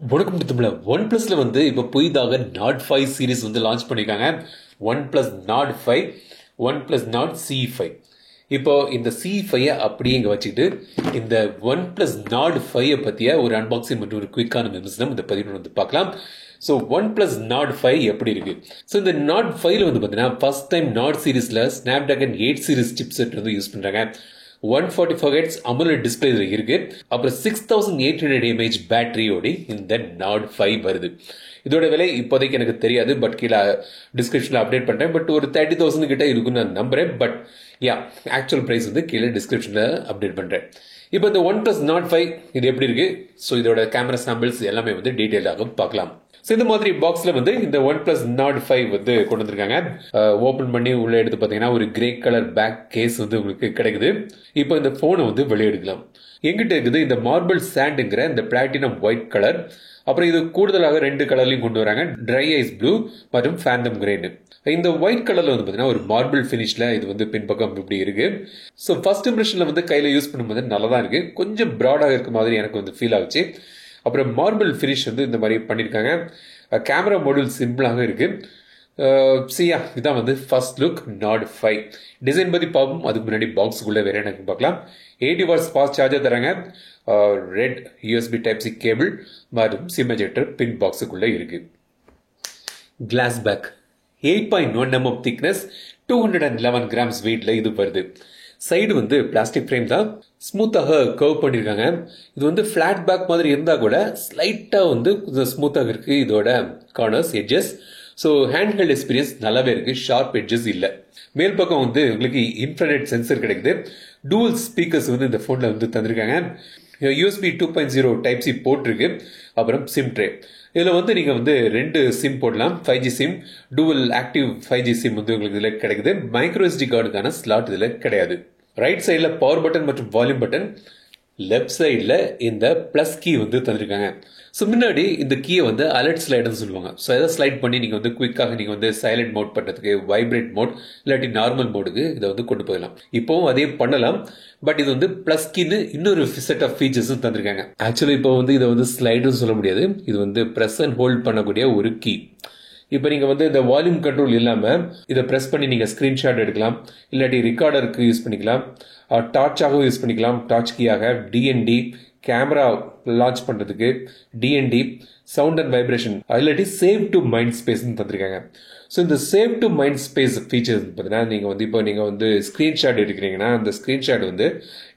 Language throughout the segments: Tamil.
வணக்கம் தமிழா. ஒன் பிளஸ்ல வந்து இப்போ புதிதாக நாட் 5 சீரிஸ் வந்து லான்ச் பண்ணியிருக்காங்க. One plus not 5, one plus not C5. இப்போ இந்த C5 அப்படியே இங்கே வச்சுக்கிட்டு இந்த ஒன் பிளஸ் நாட் 5 பற்றிய ஒரு அன்பாக்சிங் மற்றும் ஒரு குயிக்கான விமர்சனம் இந்த பதிவு வந்து பார்க்கலாம். ஸோ ஒன் பிளஸ் நாட் 5 எப்படி இருக்கு? ஸோ இந்த நாட் 5ல வந்து பார்த்தீங்கன்னா ஃபர்ஸ்ட் டைம் நாட் சீரிஸில் ஸ்னாப்டிராகன் 8 சீரிஸ் சிப்செட் வந்து யூஸ் பண்ணுறாங்க. 144 Hz AMOLED டிஸ்பிளே இருக்கு. அப்புறம் 6800 mAh பேட்டரியோட இந்த நாட் 5 வருது. இதோட விலை இப்போதைக்கு எனக்கு தெரியாது, பட் கீழே டிஸ்கிரிப்ஷனில் அப்டேட் பண்ணுறேன். பட் ஒரு 30,000 கிட்ட இருக்குன்னு நான் நம்புறேன். பட் ஆக்சுவல் ப்ரைஸ் வந்து கீழே டிஸ்கிரிப்ஷனில் அப்டேட் பண்ணுறேன். இப்போ இந்த ஒன் பிளஸ் நாட் 5 இது எப்படி இருக்கு? ஸோ இதோட கேமரா சாம்பிள்ஸ் எல்லாமே வந்து டீட்டெயிலாக பார்க்கலாம். ஸோ இந்த மாதிரி பாக்ஸில் வந்து இந்த ஒன் பிளஸ் நாட் 5 வந்து கொண்டு வந்திருக்காங்க. ஓப்பன் பண்ணி உள்ள எடுத்து பார்த்தீங்கன்னா ஒரு கிரே கலர் பேக் கேஸ் வந்து உங்களுக்கு கிடைக்குது. இப்போ இந்த ஃபோனை வந்து வெளியே எடுக்கலாம். எங்கிட்ட இருக்குது இந்த மார்பிள் சாண்டுங்கிற இந்த பிளாட்டினம் ஒயிட் கலர். அப்புறம் இது கூடுதலாக 2 கலர்லையும் கொண்டு வராங்க, ட்ரை ஐஸ் ப்ளூ மற்றும் ஃபேண்டம் கிரேனு. இந்த ஒயிட் கலர்ல வந்து பார்த்தீங்கன்னா ஒரு மார்பிள் ஃபினிஷ்ல இது வந்து பின்பக்கம் இப்படி இருக்கு. ஸோ ஃபர்ஸ்ட் இம்ப்ரெஷன்ல வந்து கையில் யூஸ் பண்ணும்போது நல்லா தான் இருக்கு. கொஞ்சம் ப்ராடாக இருக்க மாதிரி எனக்கு வந்து ஃபீல் ஆச்சு. அப்புறம் மார்பிள் ஃபினிஷ் வந்து இந்த மாதிரி பண்ணியிருக்காங்க. கேமரா மாடியூல் சிம்பிளாக இருக்கு. இதான் வந்து ஃபர்ஸ்ட் லுக் நாட் 5 டிசைன் பற்றி பார்ப்போம். அதுக்கு முன்னாடி பாக்ஸுக்குள்ளே வேற எனக்கு பார்க்கலாம். 80 வாட்ஸ் ஃபாஸ்ட் சார்ஜர் தராங்க. ரெட் USB Type-C கேபிள் மற்றும் சிம் எஜெக்டர் பின் பாக்ஸுக்குள்ளே இருக்கு. Glass back 8.1 mm thickness, 211 grams வெயிட்ல இது வருது. சைடு வந்து பிளாஸ்டிக் ஃப்ரேம் தான், ஸ்மூத்தாக கர்வ் பண்ணியிருக்காங்க. இது வந்து ஃபிளாட் பேக் மாதிரி இருந்தால் கூட ஸ்லைட்டாக வந்து ஸ்மூத்தாக இருக்கு இதோட corners, edges. So hand held experience நல்லாவே இருக்கு, ஷார்ப் எட்ஜஸ் இல்லை. மேல் பக்கம் வந்து உங்களுக்கு இன்ஃப்ராரெட் சென்சர் கிடைக்குது. டூவல் ஸ்பீக்கர்ஸ் வந்து இந்த ஃபோனில் வந்து தந்திருக்காங்க. USB 2.0 Type-C போர்ட் இருக்கு. அப்புறம் சிம் ட்ரே. இதில் வந்து நீங்கள் வந்து 2 சிம் போடலாம். 5G sim, dual active 5G sim வந்து உங்களுக்கு இதில் கிடைக்குது. மைக்ரோ SD கார்டுக்கான ஸ்லாட் இதில் கிடையாது. ரைட் சைடில் பவர் பட்டன் மற்றும் வால்யூம் பட்டன், லெஃப்ட் சைடில் இந்த ப்ளஸ் கீ வந்து தந்திருக்காங்க. ஸோ முன்னாடி இந்த கீயை வந்து அலர்ட் ஸ்லைடுன்னு சொல்லுவாங்க. ஸோ எதாவது ஸ்லைட் பண்ணி நீங்கள் வந்து குயிக்காக நீங்கள் வந்து சைலண்ட் மோட் பண்ணுறதுக்கு, வைப்ரேட் மோட் இல்லாட்டி நார்மல் மோடுக்கு இதை வந்து கொண்டு போகலாம். இப்போவும் அதே பண்ணலாம். பட் இது வந்து ப்ளஸ் கீன்னு இன்னொரு செட் ஆஃப் ஃபீச்சர்ஸும் தந்திருக்காங்க. ஆக்சுவலி இப்போ வந்து இதை வந்து ஸ்லைடுன்னு சொல்ல முடியாது. இது வந்து ப்ரெஸ் அண்ட் ஹோல்ட் பண்ணக்கூடிய ஒரு கீ. இப்போ நீங்கள் வந்து இந்த வால்யூம் கண்ட்ரோல் இல்லாமல் இதை ப்ரெஸ் பண்ணி நீங்கள் ஸ்க்ரீன்ஷாட் எடுக்கலாம், இல்லாட்டி ரெக்கார்டருக்கு யூஸ் பண்ணிக்கலாம், டார்ச்சாகவும் யூஸ் பண்ணிக்கலாம். டார்ச் கீயாக DND, கேமரா லான்ச் பண்ணுறதுக்கு DND, சவுண்ட் அண்ட் வைப்ரேஷன், இல்லாட்டி சேவ் டு மைண்ட் ஸ்பேஸ்ன்னு தந்திருக்காங்க. ஸோ இந்த save to mind space features பார்த்தீங்கன்னா நீங்கள் வந்து இப்போ நீங்கள் வந்து ஸ்க்ரீன்ஷாட் எடுக்கிறீங்கன்னா அந்த ஸ்க்ரீன்ஷாட் வந்து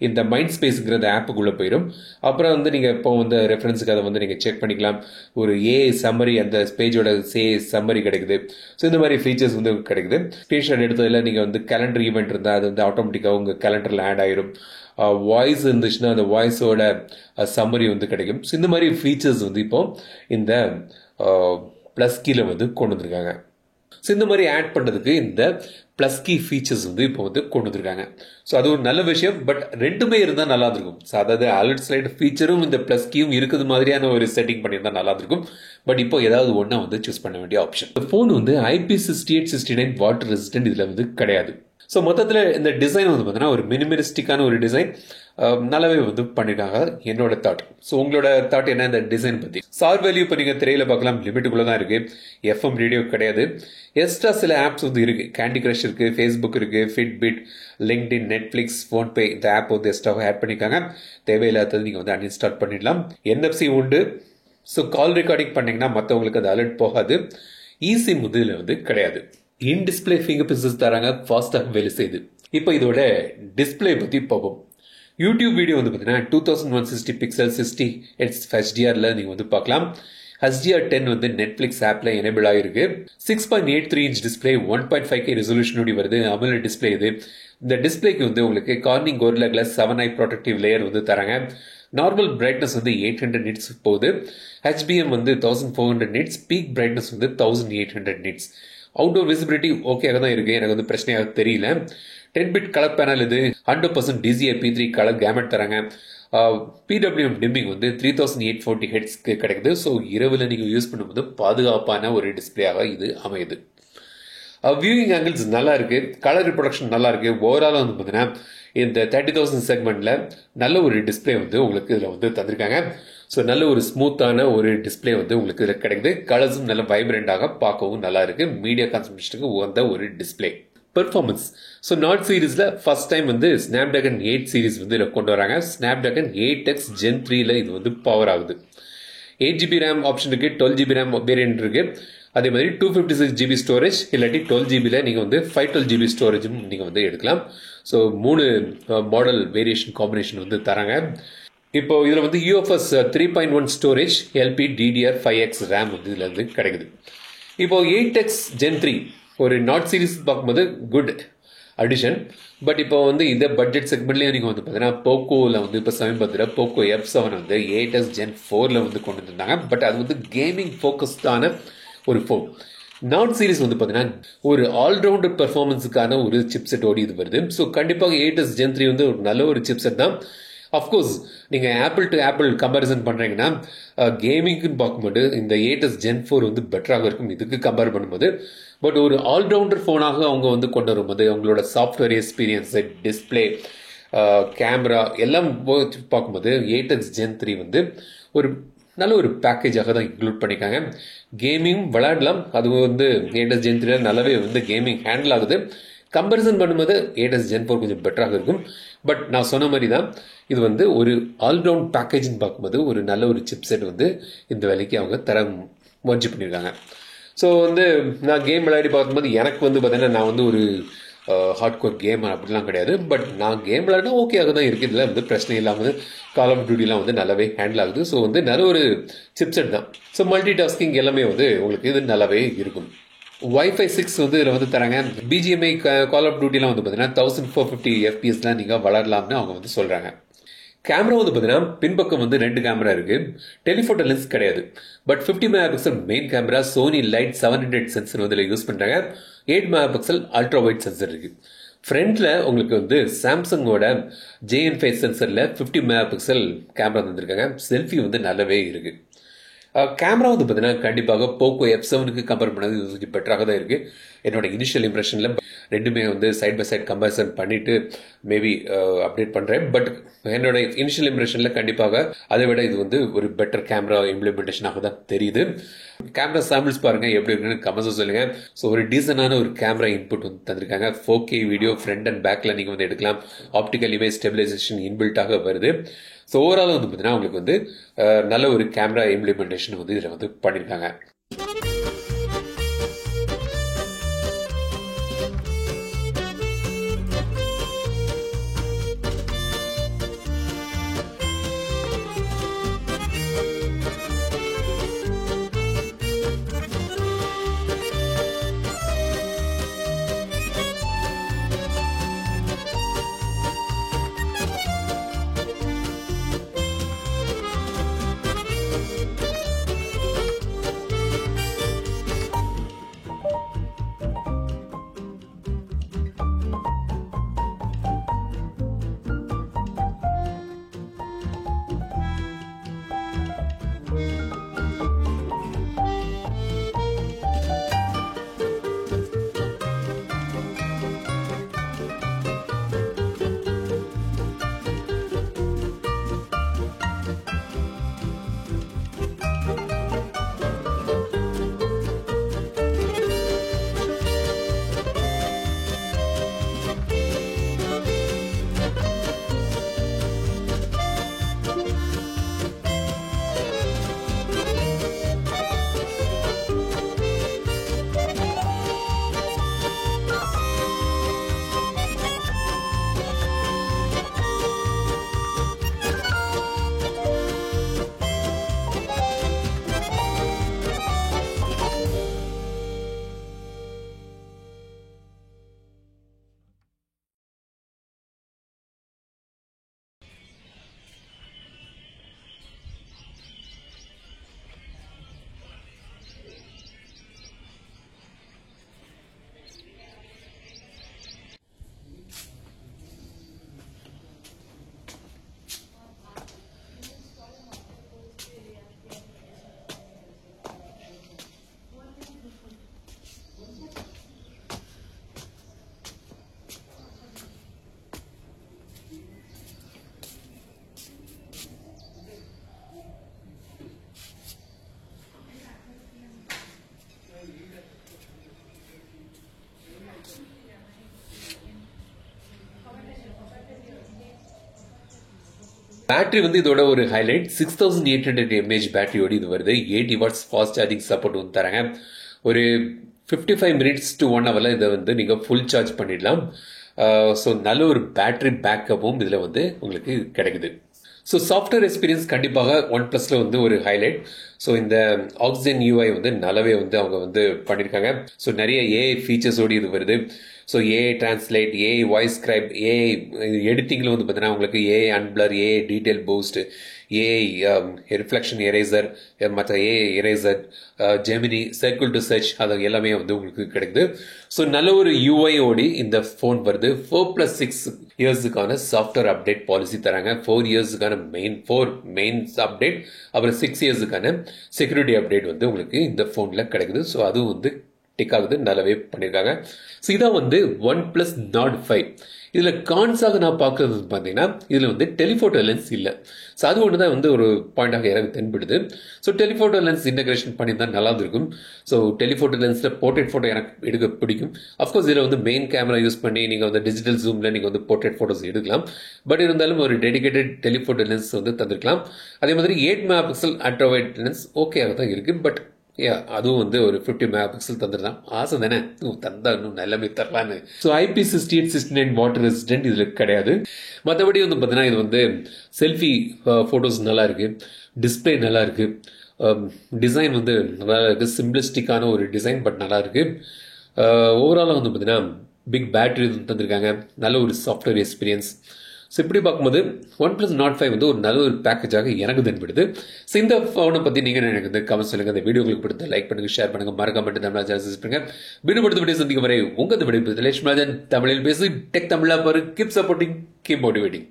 இந்த மைண்ட் ஸ்பேஸுங்கிற அந்த ஆப்புக்குள்ளே போயிடும். அப்புறம் வந்து நீங்கள் இப்போ வந்து ரெஃபரன்ஸுக்கு அதை வந்து நீங்கள் செக் பண்ணிக்கலாம். ஒரு சம்மரி, அந்த பேஜோட சம்மரி கிடைக்குது. ஸோ இந்த மாதிரி ஃபீச்சர்ஸ் வந்து கிடைக்குது. ஸ்க்ரீன்ஷாட் எடுத்ததில் நீங்கள் வந்து கேலண்டர் ஈவெண்ட் இருந்தால் அது வந்து ஆட்டோமேட்டிக்காக உங்கள் கேலண்டரில் ஆட் ஆயிரும். வாய்ஸ் இருந்துச்சுன்னா அந்த வாய்ஸோட சம்மரி வந்து கிடைக்கும். ஸோ இந்த மாதிரி ஃபீச்சர்ஸ் வந்து இப்போ இந்த ப்ளஸ் கீழே வந்து கொண்டு வந்திருக்காங்க. ஸோ இந்த மாதிரி ஆட் பண்ணுறதுக்கு இந்த ப்ளஸ் கீ ஃபீச்சர்ஸ் வந்து இப்போ வந்து கொண்டு வந்திருக்காங்க. ஸோ அது ஒரு நல்ல விஷயம். பட் ரெண்டுமே இருந்தால் நல்லா இருக்கும். ஸோ அதாவது அலர்ட் ஸ்லைட் ஃபீச்சரும் இந்த ப்ளஸ் கீயும் இருக்குது மாதிரியான ஒரு செட்டிங் பண்ணியிருந்தால் நல்லா இருக்கும். பட் இப்போ ஏதாவது ஒன்றா வந்து சூஸ் பண்ண வேண்டிய ஆப்ஷன். இந்த ஃபோன் வந்து IP6869 வாட்டர் ரெசிஸ்டன்ட் இதில் வந்து கிடையாது. ஸோ மொத்தத்தில் இந்த டிசைன் வந்து பார்த்தீங்கன்னா ஒரு மினிமலிஸ்டிக்கான ஒரு டிசைன், நல்லாவே வந்து பண்ணிட்டாங்க. என்னோட தாட். ஸோ உங்களோட தாட் என்ன இந்த டிசைன் பற்றி? சார் வேல்யூ இப்போ நீங்கள் திரையில் பார்க்கலாம், லிமிட்டுக்குள்ளே தான் இருக்குது. FM ரேடியோ கிடையாது. எக்ஸ்ட்ரா சில ஆப்ஸ் வந்து இருக்குது. கேண்டி கிரஷ் இருக்குது, ஃபேஸ்புக் இருக்குது, ஃபிட்பிட், லிங்க்டின், நெட்ஃப்ளிக்ஸ், ஃபோன்பே, இந்த ஆப் வந்து எக்ஸ்ட்ராவாக ஆட் பண்ணியிருக்காங்க. தேவையில்லாதது நீங்கள் வந்து அன்இன்ஸ்டால் பண்ணிடலாம். NFC உண்டு. ஸோ கால் ரெக்கார்டிங் பண்ணிங்கன்னா மற்றவங்களுக்கு அது அலர்ட் போகாது. eSIM வந்து இதில் வந்து கிடையாது. இன் டிஸ்பிளே ஃபிங்கர் பிரிண்ட்ஸ் தராங்க, ஃபாஸ்ட்டாக வேலை செய்யுது. இப்போ இதோட டிஸ்பிளே பற்றி பார்ப்போம். யூடியூப் வீடியோ வந்து பார்த்தீங்கன்னா 2160 பிக்சல் 60 Hz HDR-ல நீங்கள் வந்து பார்க்கலாம். HDR10 வந்து நெட்ஃப்ளிக்ஸ் ஆப்பில் எனேபிள் ஆகிருக்கு. 6.83 இன்ச் டிஸ்பிளே, 1.5K ரெசல்யூஷனோடு வருது. AMOLED டிஸ்பிளே இது. இந்த டிஸ்பிளேக்கு வந்து உங்களுக்கு Corning Gorilla Glass 7i protective layer வந்து தராங்க. நார்மல் பிரைட்னஸ் வந்து 800 nits போகுது. HBM வந்து 1400 nits, பீக் பிரைட்னஸ் வந்து 1800 nits. அவுட்டோர் விசிபிலிட்டி ஓகேயாக தான் இருக்குது, எனக்கு வந்து பிரச்சனையாக தெரியல. 10-bit கலர் பேனல் இது. 100% DCI-P3 கலர் கேமெட் தராங்க. PWM டிம்மிங் வந்து 3840 ஹெட்ஸ்க்கு கிடைக்குது. ஸோ இரவில் நீங்கள் யூஸ் பண்ணும்போது பாதுகாப்பான ஒரு டிஸ்பிளேயாக இது அமையுது. வியூவிங் ஆங்கிள்ஸ் நல்லா இருக்குது, கலர் ரிப்ரொடக்ஷன் நல்லா இருக்குது. ஓவராலாக வந்து பார்த்தீங்கன்னா இந்த 30,000 செக்மெண்ட்டில் நல்ல ஒரு டிஸ்பிளே வந்து உங்களுக்கு இதில் வந்து தந்திருக்காங்க. ஸோ நல்ல ஒரு ஸ்மூத்தான ஒரு டிஸ்பிளே வந்து உங்களுக்கு இதில் கிடைக்குது. கலர்ஸும் நல்ல வைப்ரண்டாக பார்க்கவும் நல்லா இருக்கு. மீடியா கான்சன்ட்ரேஷனுக்கு உகந்த ஒரு டிஸ்பிளே. பெர்ஃபார்மன்ஸ். ஸோ நாட் சீரீஸில் ஃபர்ஸ்ட் டைம் வந்து ஸ்னாப்டிராகன் 8 சீரீஸ் வந்து இதில் கொண்டு வராங்க. ஸ்னாப்டிராகன் 8X Gen 3ல இது வந்து பவர் ஆகுது. 8GB ரேம் ஆப்ஷன் இருக்கு, 12GB ரேம் வேரியன்ட் இருக்கு. அதே மாதிரி 256GB ஸ்டோரேஜ், இல்லாட்டி 12GBல நீங்கள் வந்து 512GB ஸ்டோரேஜும் நீங்கள் வந்து எடுக்கலாம். ஸோ 3 மாடல் வேரியேஷன் காம்பினேஷன் வந்து தராங்க. இப்போ இதில் வந்து UFS 3.1 ஸ்டோரேஜ், LPDDR5X ரேம் வந்து இதில் வந்து கிடைக்குது. இப்போ 8X Gen 3 ஒரு நாட் சீரிஸ் பார்க்கும்போது குட் அடிஷன். பட் இப்போ வந்து இந்த பட்ஜெட் செக்மெண்ட்லேயும் நீங்கள் வந்து பார்த்தீங்கன்னா போக்கோவில் வந்து இப்போ சமீபத்தில் போக்கோ F7 வந்து 8X Gen 4ல வந்து கொண்டு வந்திருந்தாங்க. பட் அது வந்து கேமிங் ஃபோக்கஸ்டான ஒரு ஃபோன். நாட் சீரிஸ் வந்து பார்த்தீங்கன்னா ஒரு ஆல்ரவுண்டர் பெர்ஃபார்மன்ஸுக்கான ஒரு சிப்செட் ஓடி இது வருது. ஸோ கண்டிப்பாக 8X Gen 3 வந்து ஒரு நல்ல ஒரு சிப்செட் தான். அஃப்கோர்ஸ் நீங்கள் ஆப்பிள் டு ஆப்பிள் கம்பேரிசன் பண்ணுறீங்கன்னா கேமிங்க்குன்னு பார்க்கும்போது இந்த 8X Gen 4 வந்து பெட்டராக இருக்கும் இதுக்கு கம்பேர் பண்ணும்போது. பட் ஒரு ஆல்ரவுண்டர் ஃபோனாக அவங்க வந்து கொண்டு வரும்போது அவங்களோட சாஃப்ட்வேர் எக்ஸ்பீரியன்ஸு, டிஸ்பிளே, கேமரா எல்லாம் பார்க்கும்போது 8X Gen 3 வந்து ஒரு நல்ல ஒரு பேக்கேஜாக தான் இன்க்ளூட் பண்ணியிருக்காங்க. கேமிங் விளையாடலாம். அது வந்து 8X Gen 3 நல்லாவே வந்து கேமிங் ஹேண்டில் ஆகுது. கம்பேரிசன் பண்ணும்போது 8X Gen 4 கொஞ்சம் பெட்டராக இருக்கும். பட் நான் சொன்ன மாதிரி தான் இது வந்து ஒரு ஆல்ரவுண்ட் பேக்கேஜ்னு பார்க்கும்போது ஒரு நல்ல ஒரு சிப்செட் வந்து இந்த வேலைக்கு அவங்க தர முயற்சி பண்ணியிருக்காங்க. ஸோ வந்து நான் கேம் விளையாடி பார்க்கும்போது எனக்கு வந்து பார்த்தீங்கன்னா நான் வந்து ஒரு ஹார்ட் கோர் கேமர் அப்படிலாம் கிடையாது. பட் நான் கேம் விளையாடினா ஓகேயாக தான் இருக்குது. இதில் வந்து பிரச்சனை இல்லாமல் கால் ஆஃப் டியூட்டிலாம் வந்து நல்லாவே ஹேண்டில் ஆகுது. ஸோ வந்து நல்ல ஒரு சிப்செட் தான். ஸோ மல்டி டாஸ்கிங் எல்லாமே வந்து உங்களுக்கு இது நல்லாவே இருக்கும். Wi-Fi 6 வந்து இதில் வந்து தராங்க. BGMI கால் ஆஃப் டியூட்டிலாம் வந்து பார்த்தீங்கன்னா 1450 FPSலாம் நீங்கள் விளாடலாம்னு அவங்க வந்து சொல்கிறாங்க. கேமரா வந்து பார்த்தீங்கன்னா பின்பக்கம் வந்து 2 கேமரா இருக்குது. டெலிஃபோட்டோ லென்ஸ் கிடையாது. But 50 megapixel main camera Sony LYT 700 sensor வந்து யூஸ் பண்ணுறாங்க. 8 மெகாபிக்சல் அல்ட்ரா வைட் சென்சர் இருக்குது. ஃப்ரண்ட்டில் உங்களுக்கு வந்து சாம்சங்கோட JN5 சென்சரில் 50 மெகாபிக்சல் கேமரா வந்துருக்காங்க. செல்ஃபி வந்து நல்லாவே இருக்குது. கேமரா வந்து பார்த்தீங்கன்னா கண்டிப்பாக போக்கோ F7க்கு கம்பேர் பண்ணது இது கொஞ்சம் பெட்டராக தான் இருக்குது. என்னோட இனிஷியல் இம்ப்ரெஷனில் ரெண்டுமே வந்து சைட் பை சைட் கம்பேரிசன் பண்ணிவிட்டு மேபி அப்டேட் பண்ணுறேன். பட் என்னோட இனிஷியல் இம்ப்ரெஷனில் கண்டிப்பாக அதை விட இது வந்து ஒரு பெட்டர் கேமரா இம்ப்ளிமெண்டேஷனாக தான் தெரியுது. கேமரா சாம்பிள்ஸ் பாருங்கள் எப்படி இருக்குன்னு கமெண்ட்ஸ் சொல்லுங்கள். ஸோ ஒரு டீசனான ஒரு கேமரா இன்புட் வந்து தந்திருக்காங்க. 4K வீடியோ ஃப்ரண்ட் அண்ட் பேக்கில் நீங்கள் வந்து எடுக்கலாம். ஆப்டிக்கல் இமேஜ் ஸ்டெபிலைசேஷன் இன்பில்ட்டாக வருது. ஸோ ஓவரால் வந்து பார்த்தீங்கன்னா உங்களுக்கு வந்து நல்ல ஒரு கேமரா இம்ப்ளிமெண்டேஷன் வந்து இதில் வந்து பண்ணியிருக்காங்க. பேட்டரி வந்து இதோட ஒரு ஹைலைட் 6800 mAh பேட்டரியோடு இது வருது. 80 வாட்ஸ் ஃபாஸ்ட் சார்ஜிங் சப்போர்ட் வந்து தராங்க. ஒரு 55 மினிட்ஸ் டு 1 ஹவரில் இதை வந்து நீங்கள் ஃபுல் சார்ஜ் பண்ணிடலாம். ஸோ நல்ல ஒரு பேட்டரி பேக்கப்பும் இதில் வந்து உங்களுக்கு கிடைக்குது. ஸோ சாஃப்ட்வேர் எக்ஸ்பீரியன்ஸ் கண்டிப்பாக ஒன் ப்ளஸில் வந்து ஒரு ஹைலைட். ஸோ இந்த ஆக்சிஜன் யூஐ வந்து நல்லாவே வந்து அவங்க வந்து பண்ணியிருக்காங்க. ஸோ நிறைய ஏஐ ஃபீச்சர்ஸோடு இது வருது. So AI translate, AI voice scribe, AI எடிட்டிங்கில் வந்து பார்த்தீங்கன்னா உங்களுக்கு AI unblur, AI detail boost, AI reflection eraser, மற்ற AI eraser, Gemini, circle to search, அது எல்லாமே வந்து உங்களுக்கு கிடைக்குது. ஸோ நல்ல ஒரு யூஐஓடி இந்த ஃபோன் வருது. 4+6 இயர்ஸுக்கான சாஃப்ட்வேர் அப்டேட் பாலிசி தராங்க. 4 இயர்ஸுக்கான மெயின் அப்டேட், அப்புறம் 6 இயர்ஸுக்கான செக்யூரிட்டி அப்டேட் வந்து உங்களுக்கு இந்த ஃபோனில் கிடைக்குது. ஸோ அதுவும் வந்து டிக் ஆகுது, நல்லாவே பண்ணியிருக்காங்க. ஸோ இதான் வந்து OnePlus Nord 5. இதில் கான்ஸாக நான் பார்க்குறது பார்த்தீங்கன்னா இதில் வந்து டெலிஃபோட்டோ லென்ஸ் இல்லை. ஸோ அது ஒன்று தான் வந்து ஒரு பாயிண்டாக எனக்கு தென்படுது. ஸோ டெலிஃபோட்டோ லென்ஸ் இன்டகிரேஷன் பண்ணியிருந்தால் நல்லா இருக்கும். ஸோ டெலிஃபோட்டோ லென்ஸில் போர்ட்ரேட் ஃபோட்டோ எனக்கு எடுக்க பிடிக்கும். அஃப்கோர்ஸ் இதில் வந்து மெயின் கேமரா யூஸ் பண்ணி நீங்கள் வந்து டிஜிட்டல் ஜூமில் நீங்கள் வந்து போர்ட்ரேட் ஃபோட்டோஸ் எடுக்கலாம். பட் இருந்தாலும் ஒரு டெடிகேட்டட் டெலிஃபோட்டோ லென்ஸ் வந்து தந்திருக்கலாம். அதே மாதிரி 8 மெகாபிக்சல் அல்ட்ராவைட் லென்ஸ் ஓகேயாக தான் இருக்குது. பட் அதுவும் வந்து ஒரு 50 மெகாபிக்சல் தந்துருதான். ஆசை தானே, தந்தா இன்னும் எல்லாமே தரலான்னு. ஸோ IP68 69 வாட்டர் ரெசிஸ்டன்ட் இதில் கிடையாது. மற்றபடி வந்து பார்த்தீங்கன்னா இது வந்து செல்ஃபி ஃபோட்டோஸ் நல்லா இருக்கு, டிஸ்பிளே நல்லா இருக்கு, டிசைன் வந்து நல்லா இருக்கு, சிம்பிளிஸ்டிக்கான ஒரு டிசைன் பட் நல்லா இருக்கு. ஓவராலாக வந்து பார்த்தீங்கன்னா பிக் பேட்டரி தந்திருக்காங்க, நல்ல ஒரு சாஃப்ட்வேர் எக்ஸ்பீரியன்ஸ். ஸோ இப்படி பார்க்கும்போது OnePlus Nord 5 வந்து ஒரு நல்ல ஒரு பேக்கேஜாக எனக்கு தென்படுது. ஸோ இந்த ஃபோனை பற்றி நீங்கள் எனக்கு வந்து கமெண்ட் சொல்லுங்கள். இந்த வீடியோ உங்களுக்கு பிடித்த லைக் பண்ணுங்கள், ஷேர் பண்ணுங்கள், மறக்காம தமிழ் சேனல் பண்ணுங்கள். வீடியோ படுத்த வீடியோ சந்திக்கும் வரை உங்கள் வீடியோ தமிழில் பேசி டெக் தமிழா பாரு. Keep supporting, keep motivating.